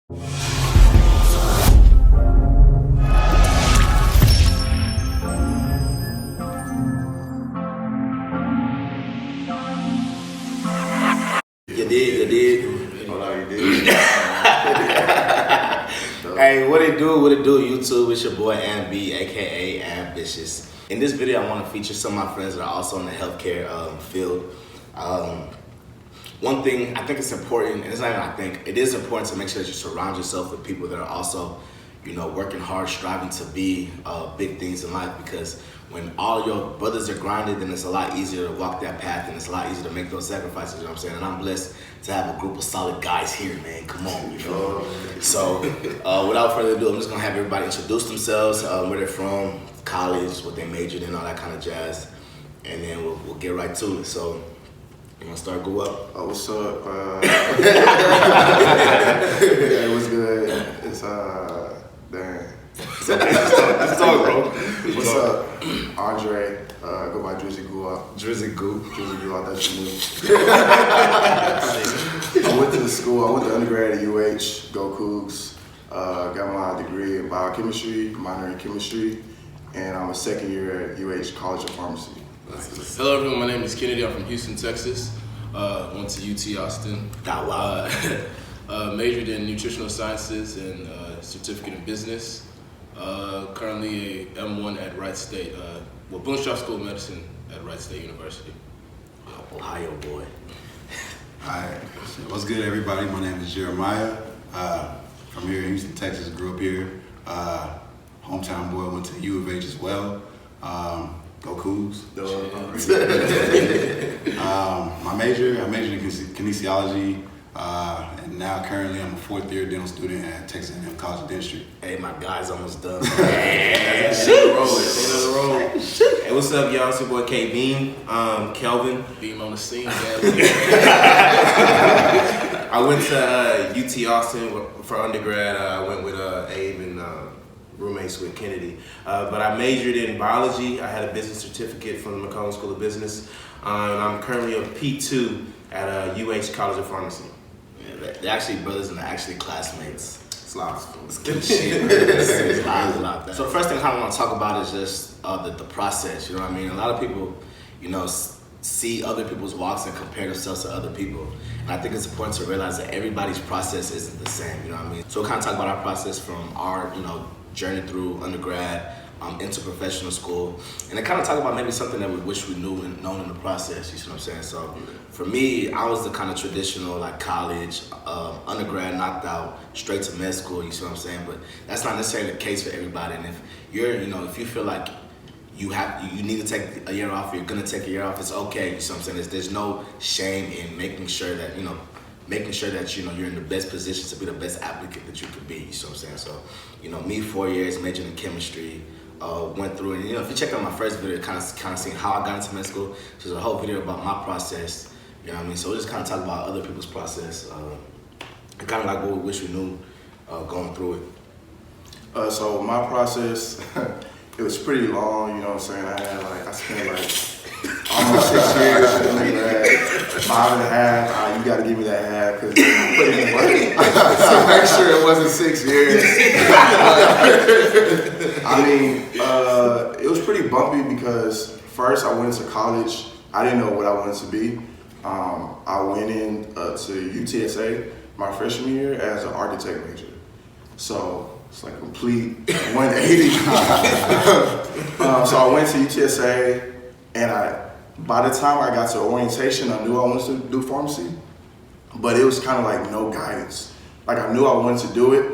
You did. Hold on, you did. Hey, what it do, YouTube? It's your boy Amb, aka Ambitious. In this video, I want to feature some of my friends that are also in the healthcare field. One thing I think it's important, and it's not even I think, it is important to make sure that you surround yourself with people that are also, working hard, striving to be big things in life, because when all your brothers are grinded, then it's a lot easier to walk that path, and it's a lot easier to make those sacrifices, you know what I'm saying? And I'm blessed to have a group of solid guys here, man. Come on, you know? So, without further ado, I'm just gonna have everybody introduce themselves, where they're from, college, what they majored in, all that kind of jazz, and then we'll get right to it. So, you wanna start, go up? Oh, what's up? Hey, what's good? It's, damn. Let's talk, bro. What's up? Andre, go by Drizzy Goo. Drizzy Goo. Drizzy Goo, that's your name. I went to undergrad at UH, go Cougs. Got my degree in biochemistry, minor in chemistry, and I'm a second year at UH College of Pharmacy. Hello everyone, my name is Kennedy. I'm from Houston, Texas. Went to UT Austin. Majored in nutritional sciences and certificate in business. Currently a M1 at Wright State, Boonshaw School of Medicine at Wright State University. Ohio boy. Alright, what's good everybody? My name is Jeremiah. From here in Houston, Texas, grew up here. Hometown boy, went to U of H as well. Go Cougs. I majored in kinesiology, and now currently I'm a fourth year dental student at Texas A&M College of Dentistry. Hey, my guy's almost done. Hey, what's up, y'all? It's your boy Kelvin. Kelvin. Being on the scene, I went to UT Austin for undergrad. I went with Abe and roommates with Kennedy. But I majored in biology. I had a business certificate from the McCollum School of Business. And I'm currently a P2 at UH College of Pharmacy. Yeah, they're actually brothers and they're actually classmates. It's lots. It's good shit, man. It's a lot. So the first thing I kind of want to talk about is just the process, you know what I mean? A lot of people, see other people's walks and compare themselves to other people. And I think it's important to realize that everybody's process isn't the same, you know what I mean? So we'll kind of talk about our process from our, journey through undergrad, into professional school, and then kind of talk about maybe something that we wish we knew and known in the process, you see what I'm saying? So for me, I was the kind of traditional like college, undergrad knocked out, straight to med school, you see what I'm saying? But that's not necessarily the case for everybody. And if you're, if you feel like you need to take a year off, you're gonna take a year off, it's okay, you see what I'm saying? There's no shame in making sure that, you're in the best position to be the best applicant that you could be, you see what I'm saying? So, me 4 years, majored in chemistry, went through it, and if you check out my first video, kind of seeing how I got into med school, so there's a whole video about my process, you know what I mean? So we'll just kind of talk about other people's process, and kind of like what we wish we knew going through it. So my process, it was pretty long, you know what I'm saying? I spent almost 6 years in undergrad, 5.5. You got to give me that half because I put in work. So make sure it wasn't 6 years. It was pretty bumpy because first I went into college. I didn't know what I wanted to be. I went in to UTSA my freshman year as an architect major. So it's like complete 180. So I went to UTSA, and by the time I got to orientation, I knew I wanted to do pharmacy, but it was kind of like no guidance. Like I knew I wanted to do it,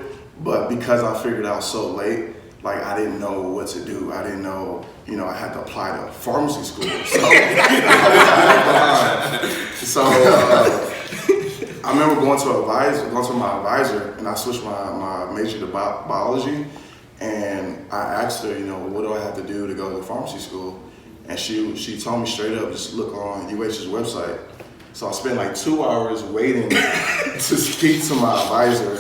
but because I figured out so late, like I didn't know what to do. I didn't know, I had to apply to pharmacy school. So, I remember going to my advisor, and I switched my major to biology, and I asked her, what do I have to do to go to pharmacy school? And she told me straight up, just look on UH's website. So I spent like 2 hours waiting to speak to my advisor,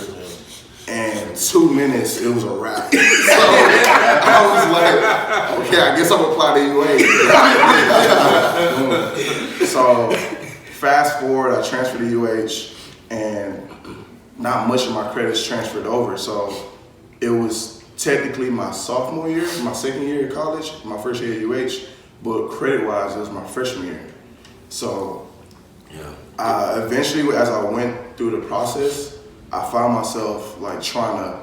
and 2 minutes, it was a wrap. So I was like, okay, I guess I'm gonna apply to UH. So fast forward, I transferred to UH, and not much of my credits transferred over. So it was technically my sophomore year, my second year of college, my first year at UH, but credit-wise, it was my freshman year. So eventually, as I went through the process, I found myself like trying to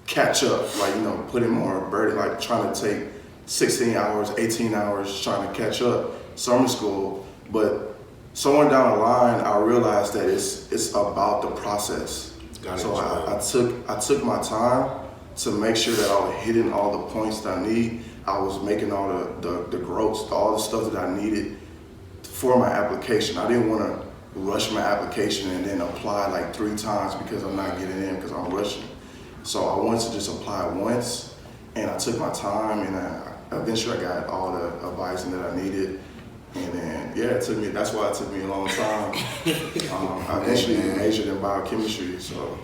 catch up, like, putting more burden, like trying to take 16 hours, 18 hours, trying to catch up summer school. But somewhere down the line, I realized that it's about the process. So I took my time to make sure that I was hitting all the points that I need. I was making all the growths, all the stuff that I needed for my application. I didn't want to rush my application and then apply like 3 times because I'm not getting in because I'm rushing. So I wanted to just apply once, and I took my time, and eventually I got all the advice that I needed. And then, that's why it took me a long time. I eventually majored in biochemistry, so.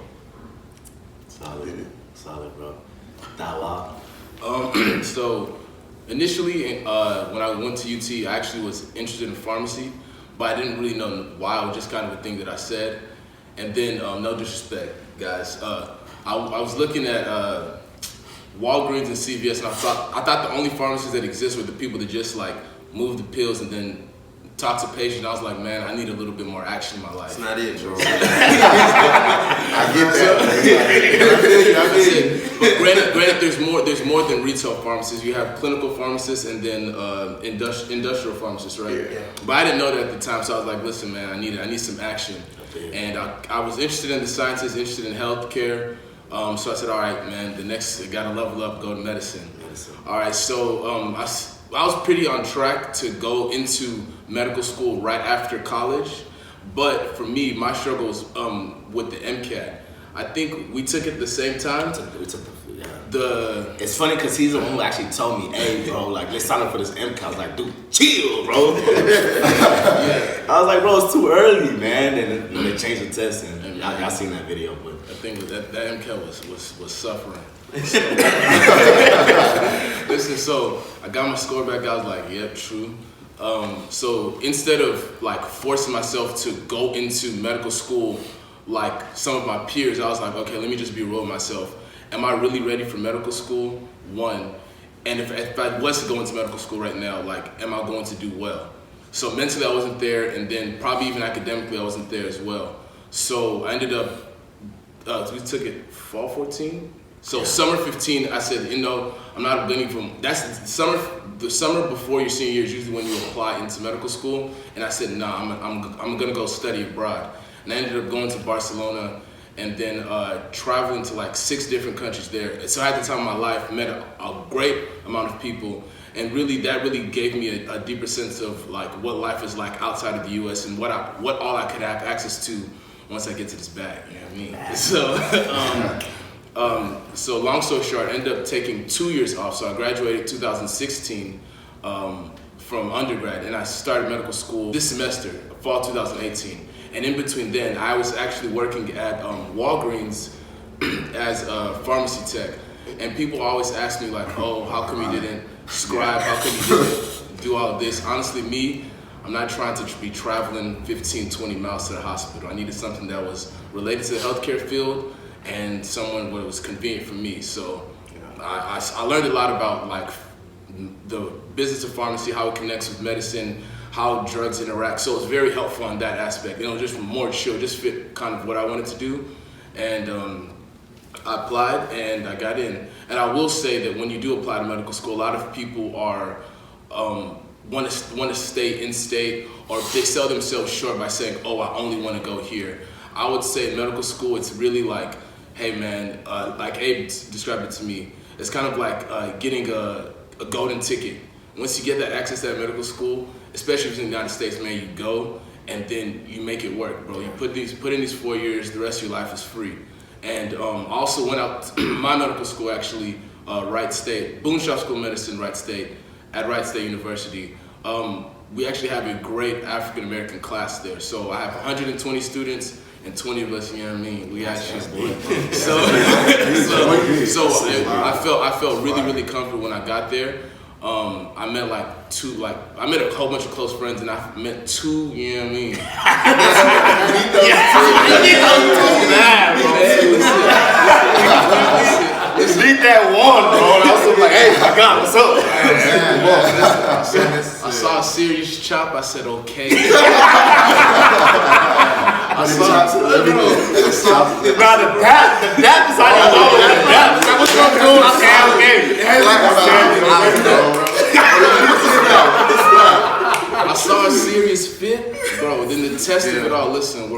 Solid, bro. Dialogue. So initially, when I went to UT, I actually was interested in pharmacy, but I didn't really know why. It was just kind of a thing that I said. And then, no disrespect, guys. I was looking at Walgreens and CVS, and I thought the only pharmacies that exist were the people that just like move the pills and then talk to patients. I was like, man, I need a little bit more action in my life. That's not it, bro. I get that. I feel you. But granted, there's more than retail pharmacists. You have clinical pharmacists and then industrial pharmacists, right? Yeah. But I didn't know that at the time, so I was like, listen, man, I need some action. And I was interested in the sciences, interested in healthcare. So I said, all right, man, I gotta level up, go to medicine. All right, so I was pretty on track to go into medical school right after college. But for me, my struggle was with the MCAT. I think we took it at the same time. It's funny because he's the one who actually told me, hey, bro, like, let's sign up for this MCAT. I was like, dude, chill, bro. I was like, bro, it's too early, man. And then they changed the test, and y'all seen that video. But I think that MCAT was suffering. Listen, so I got my score back. I was like, yep, true. So instead of like forcing myself to go into medical school like some of my peers, I was like, okay, let me just be real with myself. Am I really ready for medical school? One. And if I was to go into medical school right now, like, am I going to do well? So mentally I wasn't there, and then probably even academically I wasn't there as well. So I ended up, we took it fall 14. So summer 15, I said, I'm not blending from, that's the summer before your senior year is usually when you apply into medical school. And I said, nah, I'm gonna go study abroad. And I ended up going to Barcelona and then traveling to like 6 different countries there. So at the time of my life, met a great amount of people. And that really gave me a deeper sense of like what life is like outside of the US and what all I could have access to once I get to this bag, you know what I mean? So, so long story short, I ended up taking 2 years off. So I graduated 2016 from undergrad, and I started medical school this semester, fall 2018. And in between then, I was actually working at Walgreens as a pharmacy tech. And people always ask me like, oh, how come you didn't scribe? How come you didn't do all of this? Honestly, I'm not trying to be traveling 15, 20 miles to the hospital. I needed something that was related to the healthcare field and someone where it was convenient for me. So I learned a lot about like the business of pharmacy, how it connects with medicine, how drugs interact. So it's very helpful on that aspect. Just more chill, just fit kind of what I wanted to do. And I applied and I got in. And I will say that when you do apply to medical school, a lot of people are want to stay in state, or they sell themselves short by saying, oh, I only want to go here. I would say in medical school, it's really like, hey man, like Abe described it to me, it's kind of like getting a golden ticket. Once you get that access to that medical school, especially if it's in the United States, man, you go and then you make it work, bro. You put in these 4 years, the rest of your life is free. And also went out to my medical school, actually, Wright State, Boone School of Medicine, Wright State, at Wright State University. We actually have a great African American class there. So I have 120 students and 20 of us, you know what I mean? We actually, so I felt really, really comfortable when I got there. I met I met a whole bunch of close friends, and I met two, you know what I mean? Leave that one, bro. And I was like, hey, my God, what's up? I saw a serious chop. I said, okay. I Nah, the dap is how you know. The dap. What's up, dude? I saw a serious fit, bro. Then the test of it all. Listen, we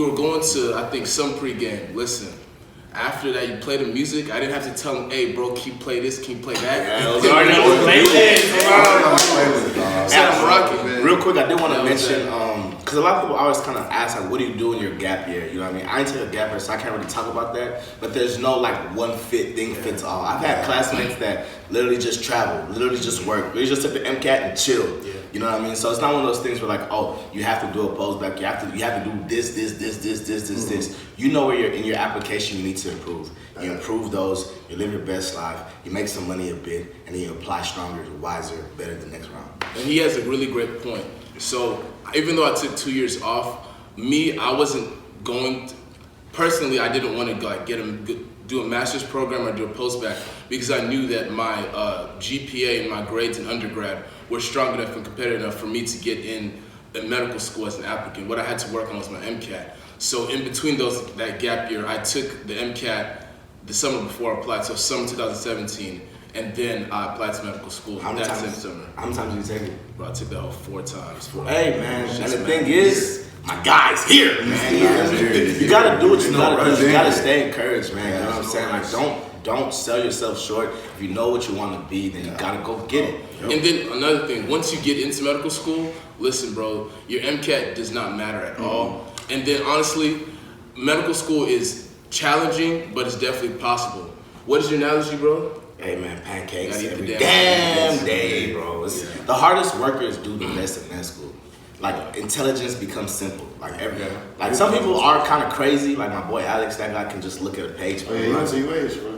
were going to, I think, some pregame. Listen. After that, you play the music. I didn't have to tell him, hey, bro, can you play this? Can you play that? Real quick, I did want to mention, because a lot of people always kind of ask, like, what do you do in your gap year? You know what I mean? I ain't take a gap year, so I can't really talk about that. But there's no, like, one thing fits all. I've had classmates that literally just travel, literally just work. They just took the MCAT and chill. Yeah. You know what I mean? So it's not one of those things where, like, oh, you have to do a post back. You have to do this. You know where you're in your application you need to improve. You improve those, you live your best life, you make some money a bit, and then you apply stronger, wiser, better the next round. And he has a really great point. So even though I took 2 years off, I wasn't going to, personally, I didn't want to like do a master's program or do a post-bac because I knew that my GPA and my grades in undergrad were strong enough and competitive enough for me to get in medical school as an applicant. What I had to work on was my MCAT. So in between that gap year, I took the MCAT the summer before I applied, so summer 2017, and then I applied to medical school How many that times? same summer. How many times did you take it? Bro, I took that whole 4 times. Hey, man, and the thing is, my guy's here, man. You gotta do what you gotta do. You gotta stay encouraged, man. You know what I'm saying? Like, don't sell yourself short. If you know what you want to be, then you gotta go get it. And then another thing, once you get into medical school, listen, bro, your MCAT does not matter at all. And then honestly, medical school is challenging, but it's definitely possible. What is your analogy, bro? Hey, man, pancakes Gotta eat the every damn day, bro. The hardest workers do the best in med school. Like, intelligence becomes simple. Like some people are kind of crazy. Like my boy Alex, that guy can just look at a page. Oh, yeah, you went to UH, bro.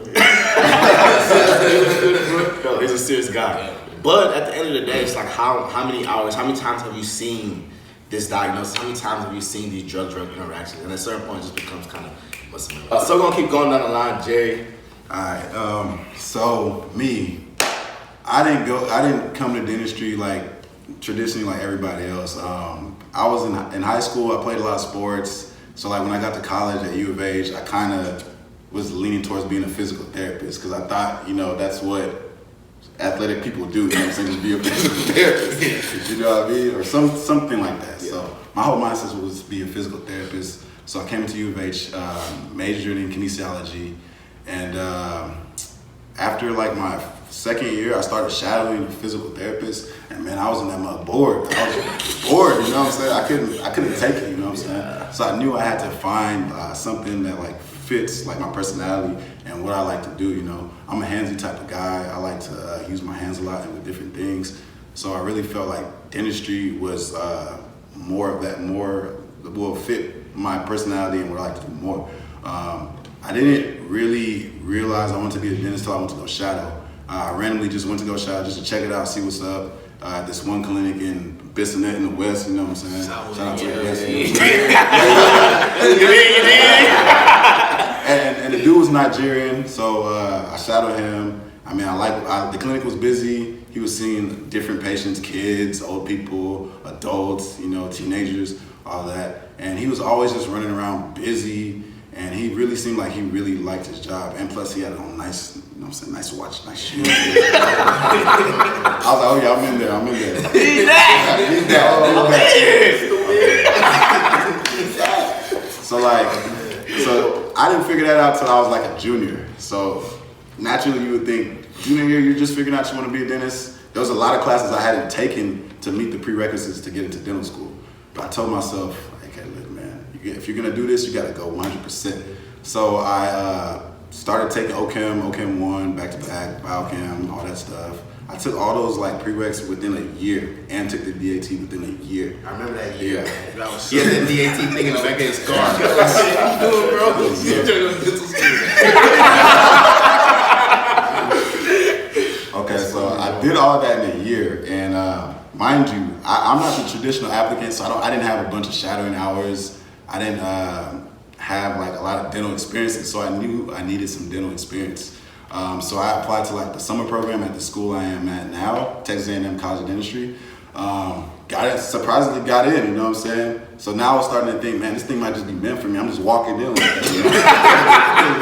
No, he's a serious guy. But at the end of the day, it's like how many hours, how many times have you seen this diagnosis? How many times have you seen these drug interactions? And at a certain point, it just becomes kind of muscle memory. So we're gonna keep going down the line, Jerry. Alright, so me, I didn't come to dentistry like traditionally like everybody else. I was in high school, I played a lot of sports. So like when I got to college at U of H, I kind of was leaning towards being a physical therapist because I thought, that's what athletic people do, you know what I'm saying, just be a physical therapist, you know what I mean, or something like that. Yeah. So my whole mindset was to be a physical therapist. So I came into U of H, majored in kinesiology, and after like my second year, I started shadowing a physical therapist, and man, I was in that mug bored. I was bored, you know what I'm saying? I couldn't take it, you know what I'm saying? So I knew I had to find something that like fits like my personality and what I like to do, I'm a handsy type of guy. I like to use my hands a lot and with different things. So I really felt like dentistry was more of that, will fit my personality and what I like to do more. I didn't really realize I wanted to be a dentist until I went to go shadow. I randomly just went to go shadow just to check it out, see what's up. At this one clinic in Bissonnette in the West, you know what I'm saying? Shout out to the West. And the dude was Nigerian, so I shadowed him. I mean, the clinic was busy. He was seeing different patients, kids, old people, adults, teenagers, all that. And he was always just running around busy. And he really seemed like he really liked his job. And plus he had on nice, nice watch, nice shoes. I was like, oh yeah, I'm in there. He's that. So I didn't figure that out till I was like a junior. So naturally you would think, junior year, you're just figuring out you want to be a dentist. There was a lot of classes I hadn't taken to meet the prerequisites to get into dental school. But I told myself, okay, look, man, if you're gonna do this, you gotta go 100%. So I started taking OChem 1, back to back, biochem, all that stuff. I took all those like prereqs within a year and took the DAT within a year. I remember that year. That was He had that DAT thing in the back of his car. Okay, so I did I'm not the traditional applicant, so I didn't have a bunch of shadowing hours. I didn't have like a lot of dental experiences, so I knew I needed some dental experience. So I applied to like the summer program at the school I am at now, Texas A&M College of Dentistry. Surprisingly got in, you know what I'm saying? So now I was starting to think, man, this thing might just be meant for me. I'm just walking in like that, you know?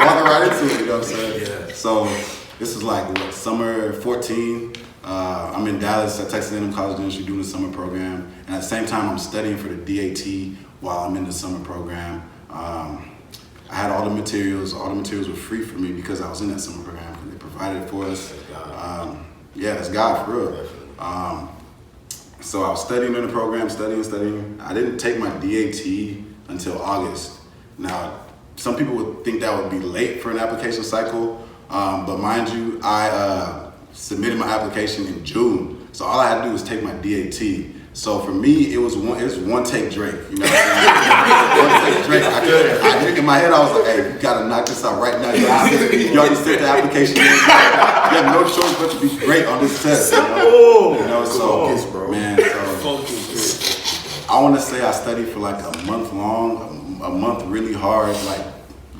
Walking right into it, you know what I'm saying? Yeah. So this is like what, summer 14. I'm in Dallas at Texas A&M College of Dentistry doing the summer program. And at the same time, I'm studying for the DAT while I'm in the summer program. I had all the materials. All the materials were free for me because I was in that summer program because they provided it for us. Yeah, it's God for real. So I was studying in the program, studying. I didn't take my DAT until August. Now, some people would think that would be late for an application cycle, but mind you, I submitted my application in June. So all I had to do was take my DAT. So for me, it was one take Drake. You know what I'm saying? One take Drake. In my head, I was like, hey, you gotta knock this out right now. You already sent the application in. You have no choice but to be great on this test. I want to say I studied for like a month long, a month really hard, like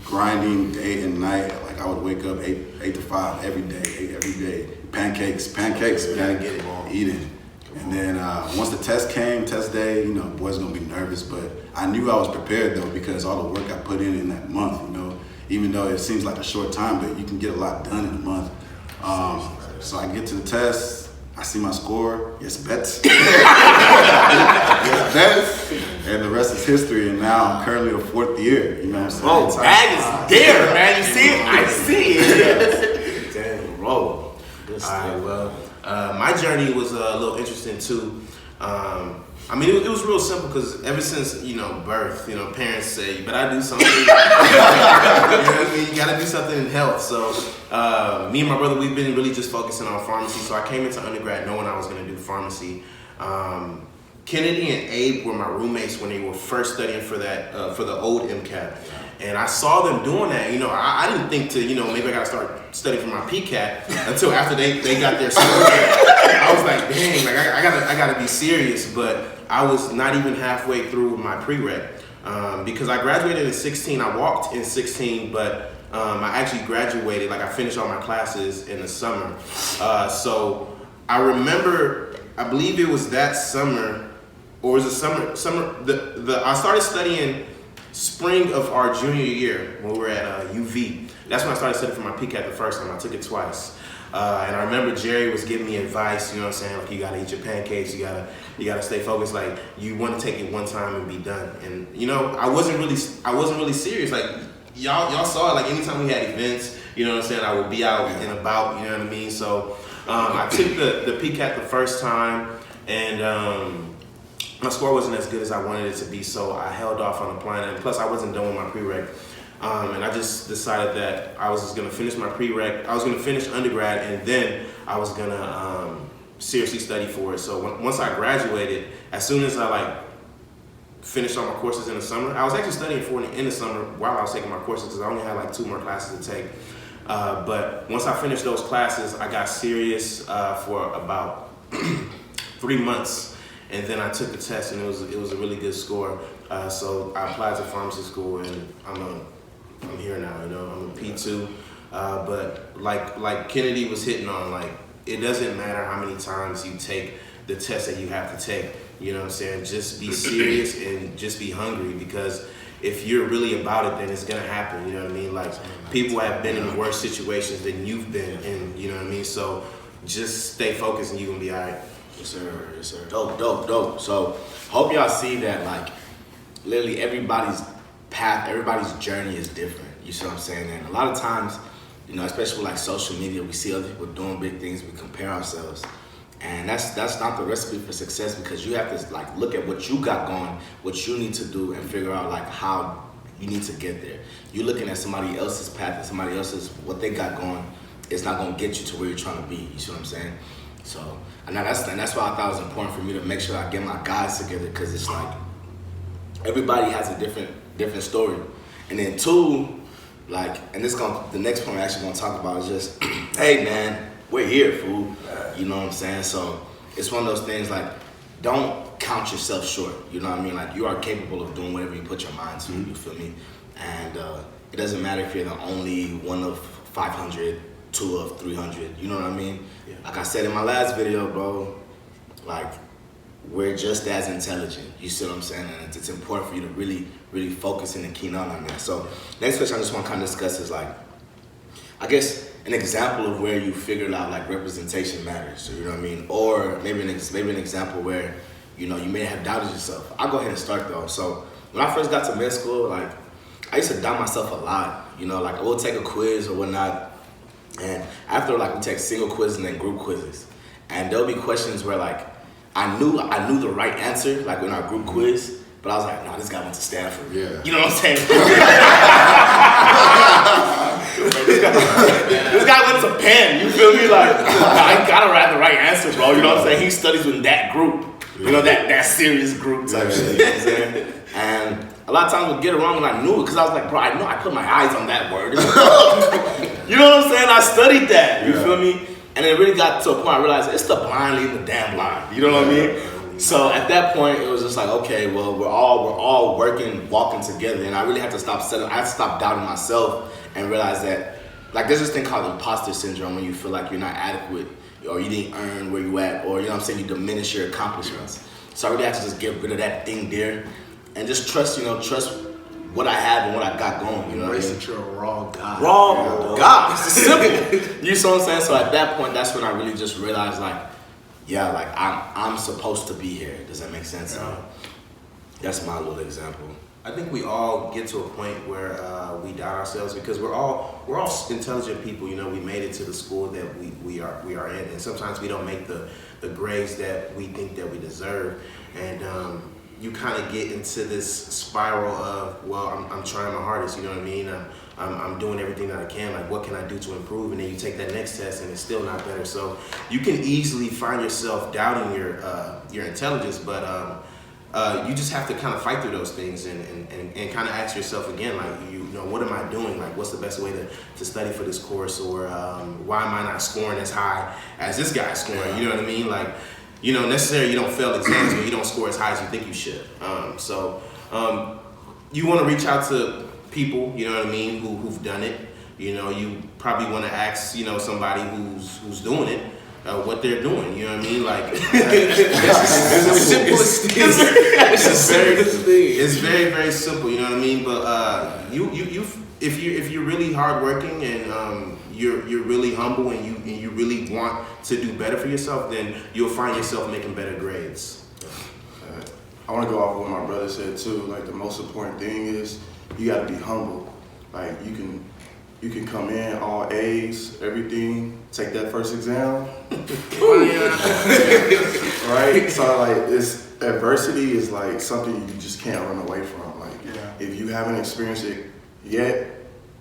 grinding day and night. Like I would wake up 8 to 5 every day. Pancakes, gotta get it on, eating. And then once the test came, test day, you know, boys gonna be nervous, but I knew I was prepared though because all the work I put in that month, you know, even though it seems like a short time, but you can get a lot done in a month. So I get to the test, I see my score, yes, bets. Yes, bets. And the rest is history, and now I'm currently a 4th year, you know what I'm saying? Oh, that is there, man, you see it? I see it. Damn, bro. All right, well, my journey was a little interesting too. I mean, it was real simple because ever since, you know, birth, you know, parents say, you better do something. You know what I mean? You gotta do something in health. So me and my brother, we've been really just focusing on pharmacy. So I came into undergrad knowing I was gonna do pharmacy. Kennedy and Abe were my roommates when they were first studying for the old MCAT. And I saw them doing that. You know, I didn't think to, you know, maybe I gotta start studying for my PCAT until after they got their score. I was like, dang, like I gotta be serious. But I was not even halfway through my prereq because I graduated in 16. I walked in 16, but I actually graduated. Like I finished all my classes in the summer. So I remember, I believe it was that summer, or was it summer? I started studying spring of our junior year when we were at UV. That's when I started studying for my PCAT the first time. I took it twice. And I remember Jerry was giving me advice, you know what I'm saying? Like, you gotta eat your pancakes, you gotta stay focused. Like, you want to take it one time and be done. And you know, I wasn't really serious. Like, y'all saw it. Like, anytime we had events, you know what I'm saying, I would be out and about, you know what I mean? So I took the PCAT the first time, and my score wasn't as good as I wanted it to be, so I held off on applying. And plus, I wasn't done with my prereq. And I just decided that I was just gonna finish my prereq. I was gonna finish undergrad, and then I was gonna seriously study for it. So once I graduated, as soon as I finished all my courses in the summer, I was actually studying for it in the summer while I was taking my courses because I only had 2 more classes to take. But once I finished those classes, I got serious for about 3 months. And then I took the test, and it was a really good score. So I applied to pharmacy school, and I'm here now. You know, I'm a P2. But like Kennedy was hitting on, like, it doesn't matter how many times you take the test that you have to take. You know what I'm saying? Just be serious and just be hungry, because if you're really about it, then it's gonna happen. You know what I mean? Like, people have been in worse situations than you've been in. You know what I mean? So just stay focused, and you're gonna be all right. Yes, sir. Dope. So, hope y'all see that, like, literally everybody's path, everybody's journey is different. You see what I'm saying? And a lot of times, you know, especially with social media, we see other people doing big things, we compare ourselves. And that's not the recipe for success, because you have to, look at what you got going, what you need to do, and figure out, how you need to get there. You're looking at somebody else's path and somebody else's, what they got going, it's not going to get you to where you're trying to be. You see what I'm saying? So, and that's why I thought it was important for me to make sure I get my guys together, because it's like everybody has a different story. And then 2, and the next point we're actually gonna talk about is just, hey man, we're here, fool. You know what I'm saying? So it's one of those things, don't count yourself short. You know what I mean? Like, you are capable of doing whatever you put your mind to. You feel me? And it doesn't matter if you're the only one of 500, two of 300. You know what I mean? Yeah. Like I said in my last video, bro. Like, we're just as intelligent. You see what I'm saying? And it's important for you to really, really focus in and keen on that. So, next question I just want to kind of discuss is, like, I guess an example of where you figured out like representation matters. You know what I mean? Or maybe an example where, you know, you may have doubted yourself. I'll go ahead and start though. So when I first got to med school, like, I used to doubt myself a lot. You know, like, we'll take a quiz or whatnot, and after, like, we take single quizzes and then group quizzes, and there'll be questions where, like, I knew the right answer, like in our group quiz, but I was like, nah, this guy went to Stanford. Yeah. You know what I'm saying? This guy went to Penn. You feel me? Like, I gotta have the right answer, bro. You know what I'm saying? He studies with that group. You know, that serious group type shit. You know what I'm saying? And a lot of times we'd get it wrong, and I knew it because I was like, bro, I know I put my eyes on that word. You know what I'm saying? I studied that. You feel me? And it really got to a point I realized it's the blind leading the damn blind. You know what I mean? So at that point, it was just like, okay, well, we're all working, walking together, and I really had to stop doubting myself and realize that, like, there's this thing called imposter syndrome when you feel like you're not adequate or you didn't earn where you at, or, you know what I'm saying, you diminish your accomplishments. So I really had to just get rid of that thing there and just trust what I have and what I got going. You know, embrace that you're a raw guy. God. It's simple. You know what I'm saying? So at that point, that's when I really just realized, like, yeah, like, I'm supposed to be here. Does that make sense? Yeah. That's my little example. I think we all get to a point where we doubt ourselves because we're all intelligent people. You know, we made it to the school that we are in, and sometimes we don't make the grades that we think that we deserve, and you kind of get into this spiral of, well, I'm trying my hardest. You know what I mean? I'm doing everything that I can. Like, what can I do to improve? And then you take that next test, and it's still not better. So you can easily find yourself doubting your intelligence, but you just have to kind of fight through those things and kind of ask yourself again, like, you know, what am I doing? Like, what's the best way to study for this course? Or why am I not scoring as high as this guy's scoring? You know what I mean? Like, you know, necessarily you don't fail exams, but you don't score as high as you think you should. So you want to reach out to people, you know what I mean, who've done it. You know, you probably want to ask, you know, somebody who's doing it. What they're doing, you know what I mean? Like, it's very, very simple, you know what I mean? But if you're really hardworking and you're really humble and you really want to do better for yourself, then you'll find yourself making better grades. I want to go off what my brother said too. Like, the most important thing is you got to be humble. Like, you can come in all A's, everything, take that first exam. Right? So, like, adversity is like something you just can't run away from. Like, if you haven't experienced it yet,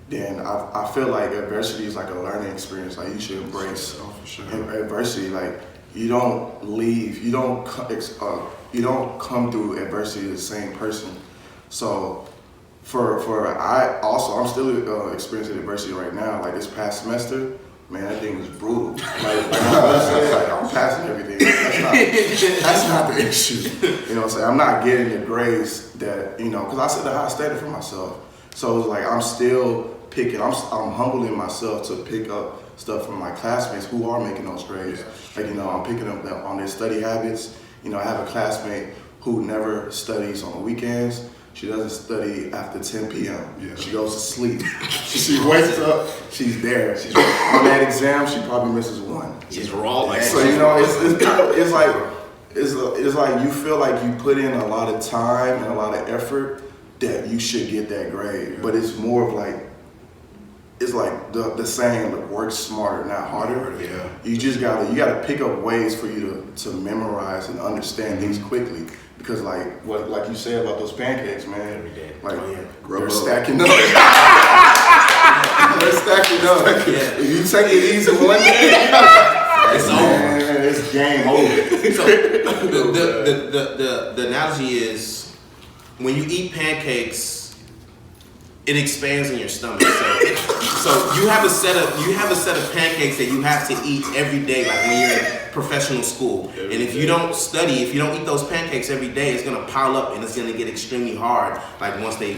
then I feel like adversity is like a learning experience. Like, you should embrace adversity. Like, you don't leave, you don't come through adversity the same person. So I'm still experiencing adversity right now. Like, this past semester, man, that thing was brutal. Like I'm passing everything. That's not the issue. You know what I'm saying? I'm not getting the grades that, you know, because I set the high standard for myself. So it's like I'm still picking, I'm humbling myself to pick up stuff from my classmates who are making those grades. Like, you know, I'm picking up on their study habits. You know, I have a classmate who never studies on the weekends. She doesn't study after 10 p.m. Yeah. She goes to sleep. She wakes up, she's there. She's on that exam, she probably misses one. She's raw like so, you know, it's like you feel like you put in a lot of time and a lot of effort that you should get that grade. Yeah. But it's more of like, it's like the saying, like, work smarter, not harder. Yeah. You just gotta pick up ways for you to memorize and understand things quickly. Because like you said about those pancakes, man, like they're stacking up. They're stacking up. Yeah. If you take it easy one day, it's over. It's game over. So the analogy is, when you eat pancakes, it expands in your stomach. So So you have a set of pancakes that you have to eat every day, like when you're in professional school. And if you don't study, if you don't eat those pancakes every day, it's gonna pile up and it's gonna get extremely hard. Like once they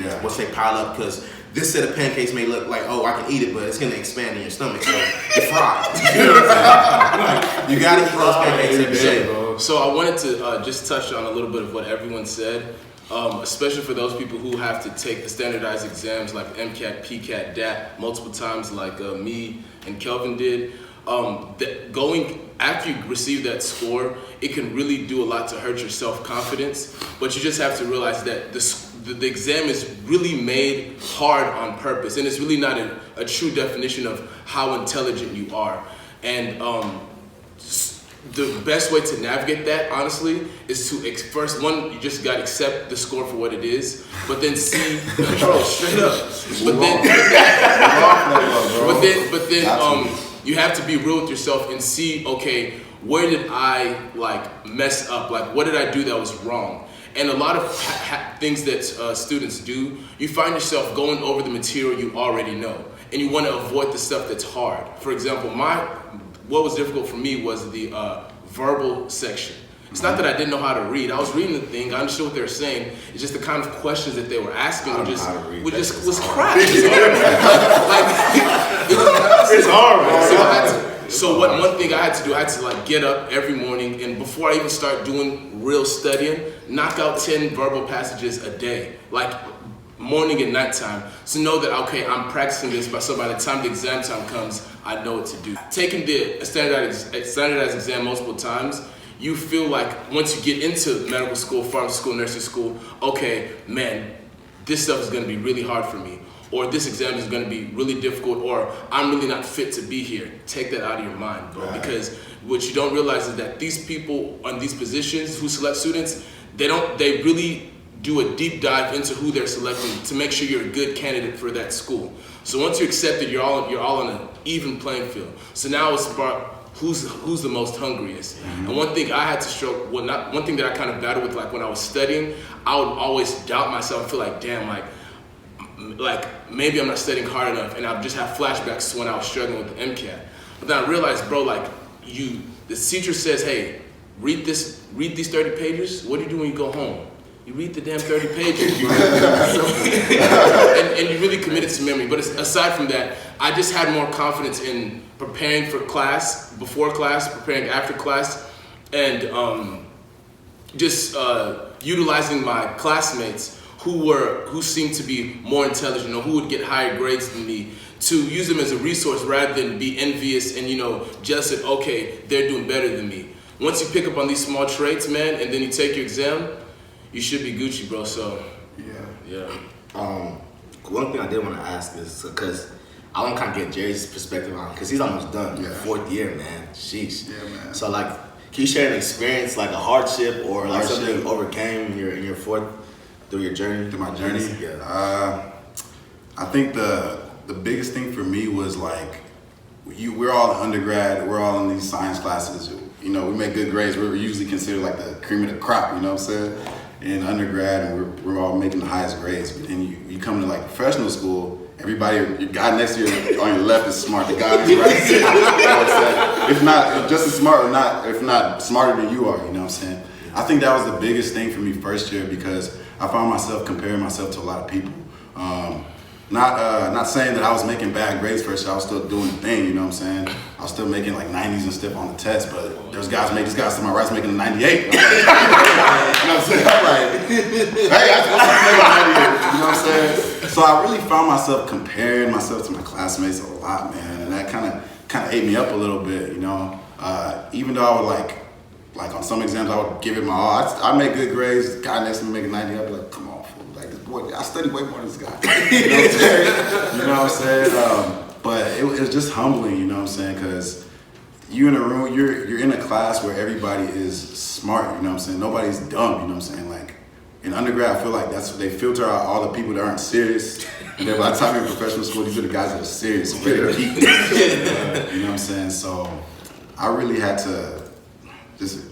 pile up, because this set of pancakes may look like, oh, I can eat it, but it's gonna expand in your stomach, so you're fried. You know what I'm saying? Like, you gotta eat those pancakes every day, bro. So I wanted to just touch on a little bit of what everyone said, especially for those people who have to take the standardized exams like MCAT, PCAT, DAT multiple times, like me and Kelvin did. After you receive that score, it can really do a lot to hurt your self-confidence, but you just have to realize that the exam is really made hard on purpose, and it's really not a true definition of how intelligent you are. And the best way to navigate that, honestly, is to first, one, you just gotta accept the score for what it is, but then see, bro, straight up. But then you have to be real with yourself and see, okay, where did I mess up? Like, what did I do that was wrong? And a lot of things that students do, you find yourself going over the material you already know, and you want to avoid the stuff that's hard. For example, what was difficult for me was the verbal section. It's not that I didn't know how to read. I was reading the thing, I understood what they were saying. It's just the kind of questions that they were asking was crap. It's hard. So one thing I had to do, I had to get up every morning, and before I even start doing real studying, knock out 10 verbal passages a day, like morning and nighttime, to know that, okay, I'm practicing this, so by the time the exam time comes, I know what to do. Taking the standardized exam multiple times, you feel like once you get into medical school, pharmacy school, nursing school, okay, man, this stuff is gonna be really hard for me, or this exam is gonna be really difficult, or I'm really not fit to be here. Take that out of your mind, bro, because what you don't realize is that these people on these positions who select students, they really do a deep dive into who they're selecting to make sure you're a good candidate for that school. So once you accept it, you're all on an even playing field. So now it's about who's the most hungriest. Mm-hmm. And one thing I had to struggle, one thing that I kind of battled with, like when I was studying, I would always doubt myself and feel like, damn, like maybe I'm not studying hard enough, and I'd just have flashbacks to when I was struggling with the MCAT. But then I realized, bro, the teacher says, hey, read these 30 pages. What do you do when you go home? You read the damn 30 pages. and you really commit it to memory. But aside from that, I just had more confidence in preparing for class, before class, preparing after class, and just utilizing my classmates who seemed to be more intelligent or who would get higher grades than me, to use them as a resource rather than be envious and just say, okay, they're doing better than me. Once you pick up on these small traits, man, and then you take your exam, you should be Gucci, bro. So yeah. One thing I did want to ask is because I want to kind of get Jerry's perspective on, because he's almost done. Yeah. 4th year, man. Sheesh. Yeah, man. So can you share an experience, like a hardship or something you overcame in your 4th through your journey? Through my journey? Yeah. I think the biggest thing for me was we're all in undergrad, we're all in these science classes. We make good grades. We're usually considered like the cream of the crop, you know what I'm saying? In undergrad, and we're all making the highest grades. But then you come to professional school, everybody, your guy next to you on your left is smart. The guy on your right is, you know what I'm saying? If not just as smart, or not, if not smarter than you are, you know what I'm saying? I think that was the biggest thing for me first year, because I found myself comparing myself to a lot of people. Not saying that I was making bad grades first year. I was still doing the thing, you know what I'm saying? I was still making 90s and stuff on the test, but there's guys to my right's making a 98. You know what I'm saying? I'm like, hey, I was making a 98. You know what I'm saying? So I really found myself comparing myself to my classmates a lot, man, and that kind of ate me up a little bit, even though I would on some exams I would give it my all. I'd make good grades. The guy next to me making 90, I'd be like, come on, fool. This boy, I study way more than this guy. You know what I'm saying? But it was just humbling, you know what I'm saying? Because you in a room, you're in a class where everybody is smart, you know what I'm saying? Nobody's dumb, you know what I'm saying? In undergrad, I feel like they filter out all the people that aren't serious. And then by the time you're in professional school, these are the guys that are serious, really deep. You know what I'm saying? So I really had to just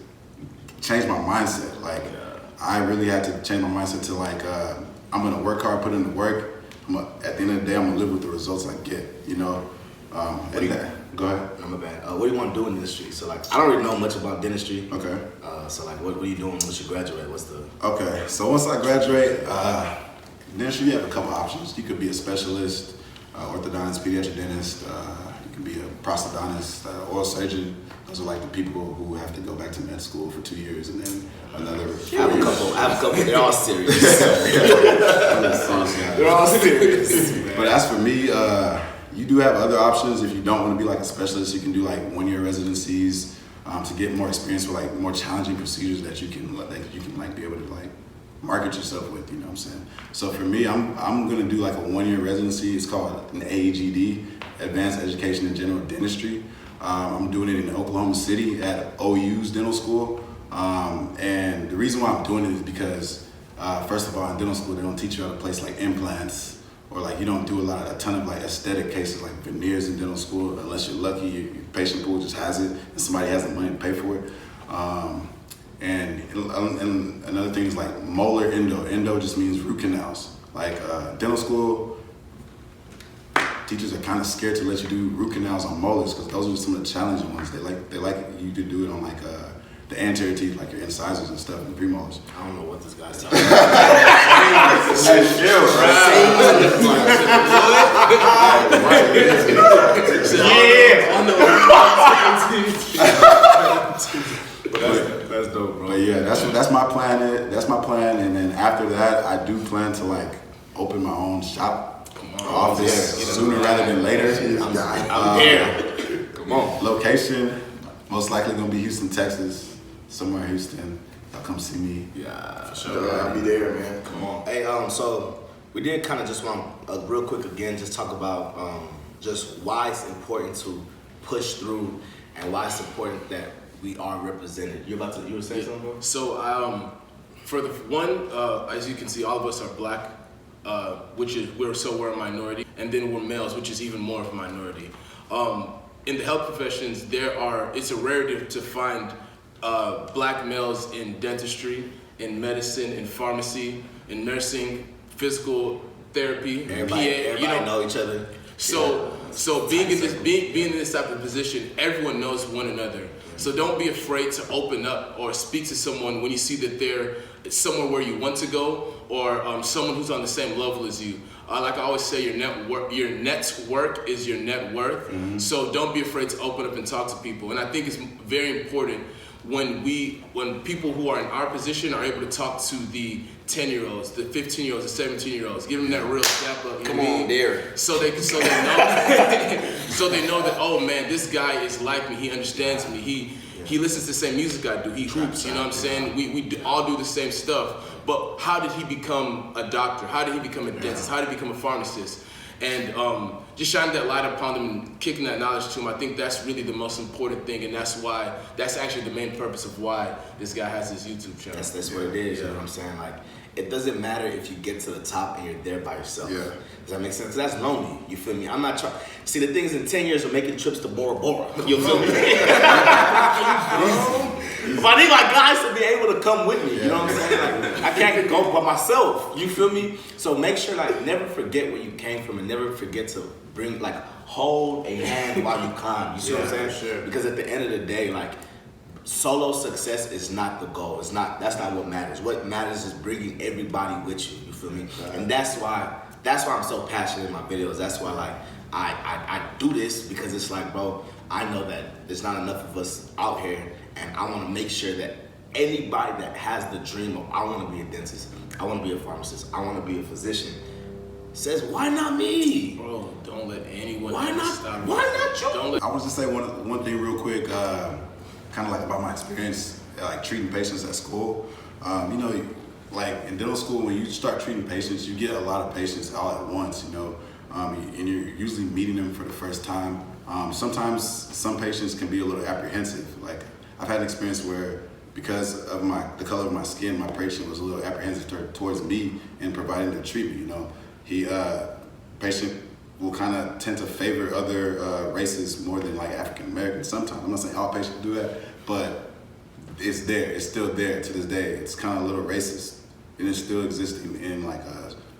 change my mindset. I really had to change my mindset to I'm gonna work hard, put in the work. at the end of the day, I'm gonna live with the results I get, you know. Go ahead. No, my bad. What do you want to do in dentistry? So like, I don't really know much about dentistry. Okay. So like, what are you doing once you graduate? What's the? Okay, so once I graduate, dentistry, you have a couple options. You could be a specialist, orthodontist, pediatric dentist. You can be a prosthodontist, oral surgeon. Those are like the people who have to go back to med school for 2 years and then another 4 I have a couple. They're all serious. They're all serious. But as for me, you do have other options. If you don't want to be like a specialist, you can do like 1-year residencies to get more experience with like more challenging procedures that you can like be able to like market yourself with. You know what I'm saying? So for me, I'm gonna do like a 1-year residency. It's called an AEGD, Advanced Education in General Dentistry. I'm doing it in Oklahoma City at OU's dental school. And the reason why I'm doing it is because, first of all, in dental school, they don't teach you how to place like implants, or like you don't do a ton of like aesthetic cases like veneers in dental school unless you're lucky, your patient pool just has it and somebody has the money to pay for it. And another thing is like molar endo. Endo just means root canals. Like dental school, teachers are kind of scared to let you do root canals on molars because those are some of the challenging ones. They like you to do it on like the anterior teeth, like your incisors and stuff, and premolars. I don't know what this guy's talking about. That's dope, bro. But yeah, that's my plan. That's my plan, and then after that, I do plan to like open my own shop, office sooner rather than later. I'm there. Come on. Location, most likely gonna be Houston, Texas. Somewhere in Houston. Y'all come see me. Yeah, for sure. I'll be there, man. Come on. Hey, so we did kind of just want real quick again, just talk about just why it's important to push through and why it's important that we are represented. You were saying something, bro? So for the one, as you can see, all of us are black, we're a minority, and then we're males, which is even more of a minority. In the health professions, it's a rarity to find black males in dentistry, in medicine, in pharmacy, in nursing, physical therapy, Everybody know each other. So being in this type of position, everyone knows one another. So don't be afraid to open up or speak to someone when you see that they're somewhere where you want to go, or someone who's on the same level as you. Like I always say, your network is your net worth. Mm-hmm. So don't be afraid to open up and talk to people. And I think it's very important when people who are in our position are able to talk to the 10-year-olds, the 15-year-olds, the 17-year-olds, give them that real step up. Come on, there. So they know, that, oh man, this guy is like me. He understands me. He listens to the same music I do. He hoops. You know what I'm saying? We all do the same stuff. But how did he become a doctor? How did he become a dentist? How did he become a pharmacist? And just shining that light upon them and kicking that knowledge to them, I think that's really the most important thing, and that's actually the main purpose of why this guy has his YouTube channel. That's what it is, you know what I'm saying? Like, it doesn't matter if you get to the top and you're there by yourself. Yeah. Does that make sense? 'Cause that's lonely, you feel me? I'm not trying. See, the thing is, in 10 years, we're making trips to Bora Bora. You feel me? But I need my guys to be able to come with me, you know what I'm saying? Like, I can't go by myself, you feel me? So make sure, like, never forget where you came from and never forget to hold a hand while you climb. You see what I'm saying? Sure. Because at the end of the day, like, solo success is not the goal. That's not what matters. What matters is bringing everybody with you. You feel me? Right. And that's why I'm so passionate in my videos. That's why, like, I do this, because it's like, bro, I know that there's not enough of us out here, and I want to make sure that anybody that has the dream of, I want to be a dentist, I want to be a pharmacist, I want to be a physician, says, why not me? Bro, don't let anyone Why stop you. not you? I was just say one thing real quick, kind of like about my experience, like treating patients at school. You know, like in dental school, when you start treating patients, you get a lot of patients all at once, you know, and you're usually meeting them for the first time. Sometimes some patients can be a little apprehensive. Like, I've had an experience where, because of the color of my skin, my patient was a little apprehensive towards me in providing the treatment. You know, patient will kind of tend to favor other races more than like African Americans. Sometimes, I'm not saying all patients do that, but it's there. It's still there to this day. It's kind of a little racist, and it's still existing in like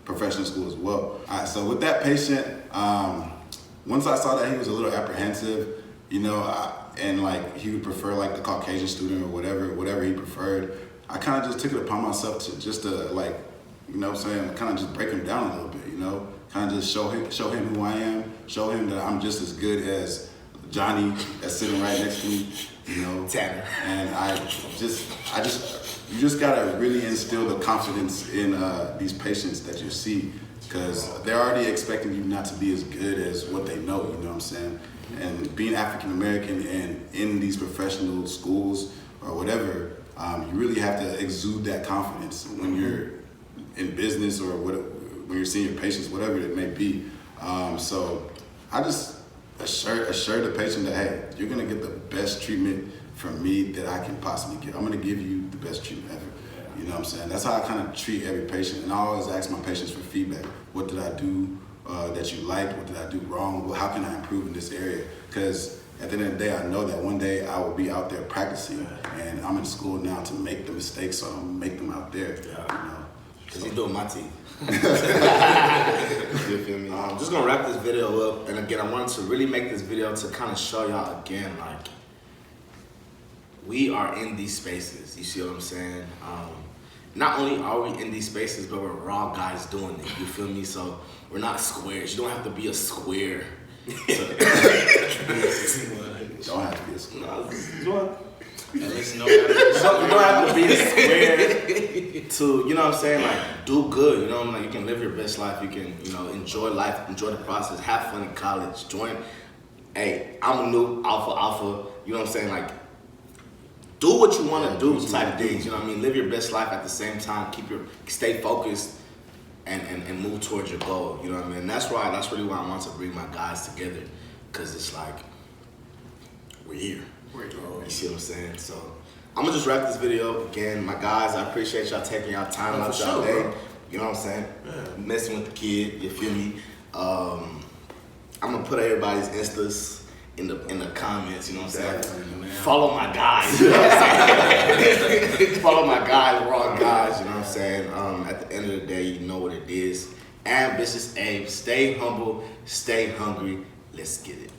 professional school as well. All right, so with that patient, once I saw that he was a little apprehensive, you know, and like he would prefer like the Caucasian student or whatever he preferred, I kind of just took it upon myself to like, you know what I'm saying, kind of just break him down a little bit, you know, kind of just show him who I am, show him that I'm just as good as Johnny that's sitting right next to me, you know. Tanner. And you just gotta really instill the confidence in these patients that you see, because they're already expecting you not to be as good as what they know, you know what I'm saying? And being African American and in these professional schools or whatever, you really have to exude that confidence when you're in business or when you're seeing your patients, whatever it may be. So I just assure the patient that, hey, you're gonna get the best treatment from me that I can possibly get. I'm gonna give you the best treatment ever. You know what I'm saying? That's how I kind of treat every patient. And I always ask my patients for feedback. What did I do that you liked? What did I do wrong? Well, how can I improve in this area? Because at the end of the day, I know that one day I will be out there practicing, and I'm in school now to make the mistakes, so I'm gonna make them out there. You know? Because you're doing my team. You feel me? I'm just gonna wrap this video up, and again, I wanted to really make this video to kind of show y'all again, like, we are in these spaces. You see what I'm saying? Not only are we in these spaces, but we're raw guys doing it. You feel me? So we're not squares. You don't have to be a square. Don't have to be a square. At least know You don't have to be a square to, you know what I'm saying, like, do good, you know, like, you can live your best life, you can, you know, enjoy life, enjoy the process, have fun in college, hey, I'm a new alpha, you know what I'm saying, like, do what you want to do type of things, you know what I mean, live your best life at the same time, stay focused and move towards your goal, you know what I mean, and that's really why I want to bring my guys together, because it's like, we're here. You see what I'm saying? So I'm gonna just wrap this video. Again, my guys, I appreciate y'all taking y'all time out y'all day. Bro. You know what I'm saying? Yeah. Messing with the kid, you feel me? I'm gonna put everybody's Instas in the comments, you know what I'm saying? Follow my guys, you know what I'm saying? Follow my guys, raw guys, you know what I'm saying? At the end of the day, you know what it is. Ambitious Abe, stay humble, stay hungry, let's get it.